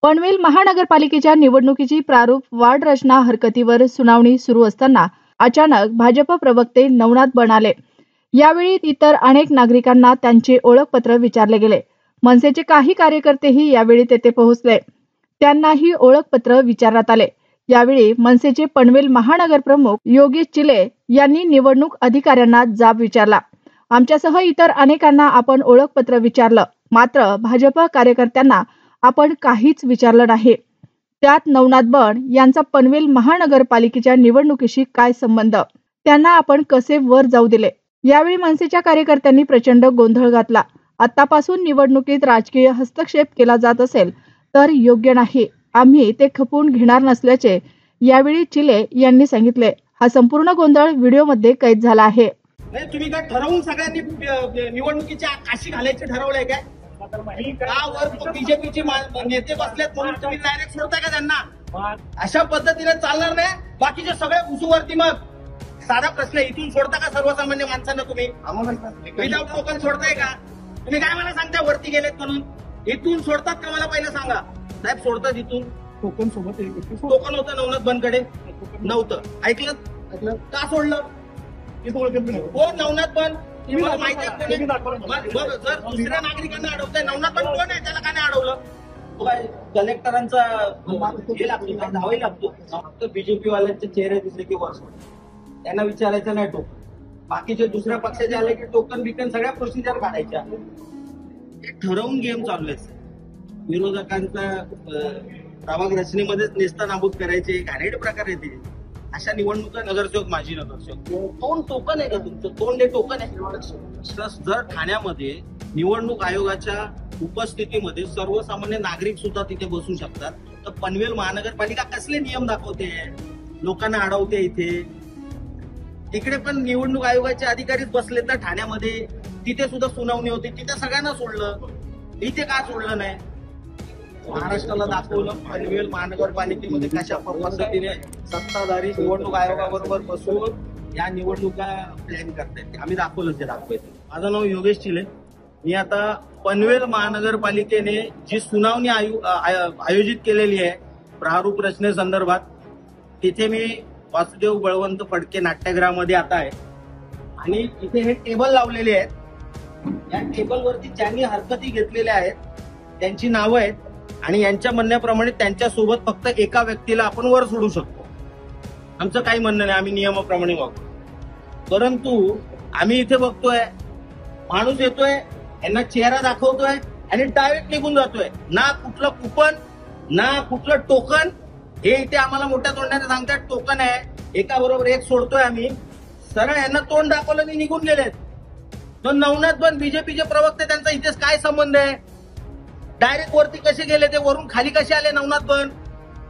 पनवेल महानगरपालिकेच्या निवडणुकीची प्रारूप वार्ड रचना हरकतीवर सुनावणी सुरू असताना अचानक भाजप प्रवक्ते नवनाथ बन आले। यावेळी इतर अनेक नागरिकांना त्यांचे ओळखपत्र विचारले गेले। मनसेचे काही कार्यकर्तेही यावेळी तेथे पोहोचले, त्यांनाही ओळखपत्र विचारण्यात आले। यावेळी मनसेचे पनवेल महानगर प्रमुख योगेश चिले यांनी निवडणूक अधिकाऱ्यांना जाब विचारला। आमच्यासह इतर अनेकांना आपण ओळखपत्र विचारलं, मात्र भाजप कार्यकर्त्यांना आपण काहीच विचारलं नाही। त्यात नवनाथ बन यांचा पनवेल महानगरपालिकेच्या निवडणुकीशी काय संबंध, त्यांना आपण कसे वर जाऊ दिले। यावेळी मनसेच्या कार्यकर्त्यांनी प्रचंड गोंधळ घातला। आतापासून निवडणुकीत राजकीय हस्तक्षेप केला जात असेल तर योग्य नाही, आम्ही ते खपवून घेणार नसल्याचे यावेळी चिले यांनी सांगितले। हा संपूर्ण गोंधळ व्हिडिओमध्ये कैद झाला आहे। तुम्ही काय ठरवून सगळ्यांनी निवडणुकीची काशी घालायची ठरवलंय काय? वर बीजेपीचे नेते बसलेत म्हणून तुम्ही डायरेक्ट सोडताय का त्यांना? अशा पद्धतीने चालणार नाही। बाकीचे सगळे घुसूवरती मग साधा प्रश्न, इथून सोडता का सर्वसामान्य माणसांना? तुम्ही विदाउट टोकन सोडताय का? तुम्ही काय मला सांगता वरती गेलेत म्हणून? इथून सोडतात का मला पहिलं सांगा साहेब? सोडतात इथून टोकन सोबत? टोकन होतं नवनाथ बनकडे? नव्हतं। ऐकलं का सोडलं? कोण नवनाथ बन? मला माहिती आहे। जर दुसऱ्या नागरिकांना अडवतंय, नवनाथ बन कोण आहे? त्याला का नाही अडवलं? कलेक्टरांचा हे लागतो का? धावाही लागतो? फक्त बीजेपी वाल्यांचे चेहरे दिसले की वर त्यांना विचारायचं नाही टोकन। बाकीचे दुसऱ्या पक्षाचे आले की टोकन बिकन सगळ्या प्रोसिजर काढायच्या। ठरवून गेम चालू आहे। विरोधकांचा प्रभाग रचनेमध्येच नेस्तनाबूत करायचे घाणेरडे प्रकार येते। अशा निवडणुका नगरसेवक, माजी नगरसेवक, तोंड टोकन आहे का तुमचं? तोंड हे टोकन आहे? जर ठाण्यामध्ये निवडणूक आयोगाच्या उपस्थितीमध्ये सर्वसामान्य नागरिक सुद्धा तिथे बसू शकतात, तर पनवेल महानगरपालिका कसले नियम दाखवते? लोकांना अडवते इकडे पण निवडणूक आयोगाचे अधिकारीच बसले तर ठाण्यामध्ये, तिथे सुद्धा सुनावणी होती, तिथे सगळ्यांना सोडलं, इथे का सोडलं नाही? महाराष्ट्राला दाखवलं पनवेल महानगरपालिकेमध्ये कशा पद्धतीने सत्ताधारी निवडणूक आयोगाबरोबर बसून या निवडणुका प्लॅन करतायत। आम्ही दाखवलं, ते दाखवायचं। माझं नाव योगेश चिले। मी आता पनवेल महानगरपालिकेने जी सुनावणी आयोजित केलेली आहे प्रारूप रचनेसंदर्भात, तिथे मी वासुदेव बळवंत फडके नाट्यगृहामध्ये आता आहे आणि इथे हे टेबल लावलेले आहेत। या टेबलवरती ज्यांनी हरकती घेतलेल्या आहेत त्यांची नावं आहेत आणि यांच्या म्हणण्याप्रमाणे त्यांच्यासोबत फक्त एका व्यक्तीला आपण वर सोडू शकतो। आमचं काही म्हणणं नाही, आम्ही नियमाप्रमाणे वागतो। परंतु आम्ही इथे बघतोय माणूस येतोय, यांना चेहरा दाखवतोय आणि डायरेक्ट निघून जातोय। ना कुठलं कुपन, ना कुठलं टोकन। हे इथे आम्हाला मोठ्या तोंडाने सांगतात टोकन आहे, एका बरोबर एक सोडतोय आम्ही। सरळ यांना तोंड दाखवलं आणि निघून गेलेत। तर नवनाथ बन बीजेपीचे प्रवक्ते, त्यांचा इथेच काय संबंध आहे? डायरेक्ट वरती कसे गेले ते? वरून खाली कसे आले नवनाथ बन?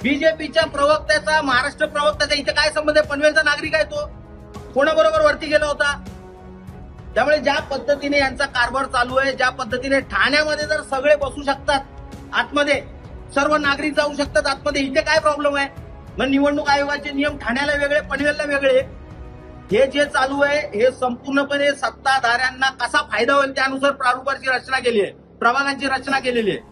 बीजेपीच्या प्रवक्त्याचा, महाराष्ट्र प्रवक्त्याचा इथे काय संबंध आहे? पनवेलचा नागरिक आहे तो, कोणाबरोबर वरती गेला होता? त्यामुळे ज्या पद्धतीने यांचा कारभार चालू आहे, ज्या पद्धतीने ठाण्यामध्ये जर सगळे बसू शकतात आतमध्ये, सर्व नागरिक जाऊ शकतात आतमध्ये, इथे काय प्रॉब्लेम आहे? मग निवडणूक आयोगाचे नियम ठाण्याला वेगळे, पनवेलला वेगळे। हे जे चालू आहे हे संपूर्णपणे सत्ताधाऱ्यांना कसा फायदा होईल त्यानुसार प्रारूपाची रचना केली आहे, प्रभागांची रचना केलेली आहे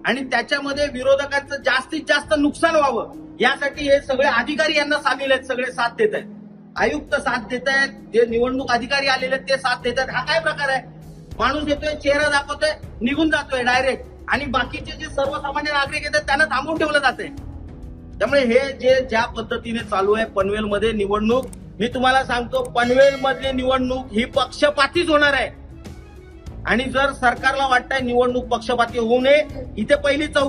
आणि त्याच्यामध्ये विरोधकांचं जास्तीत जास्त नुकसान व्हावं यासाठी हे सगळे अधिकारी यांना सामील आहेत, सगळे साथ देत आहेत। आयुक्त साथ देत आहेत, जे निवडणूक अधिकारी आलेले ते साथ देत आहेत। हा काय प्रकार आहे? माणूस येतोय, चेहरा दाखवतोय, निघून जातोय डायरेक्ट, आणि बाकीचे जे सर्वसामान्य नागरिक येतात त्यांना थांबवून ठेवलं जाते। त्यामुळे हे जे ज्या पद्धतीने चालू आहे पनवेलमध्ये निवडणूक, मी तुम्हाला सांगतो पनवेल मधली निवडणूक ही पक्षपातीच होणार आहे। आणि जर सरकारला वाटतंय निवडणूक पक्षपाती होऊ नये, इथे पहिली चौकशी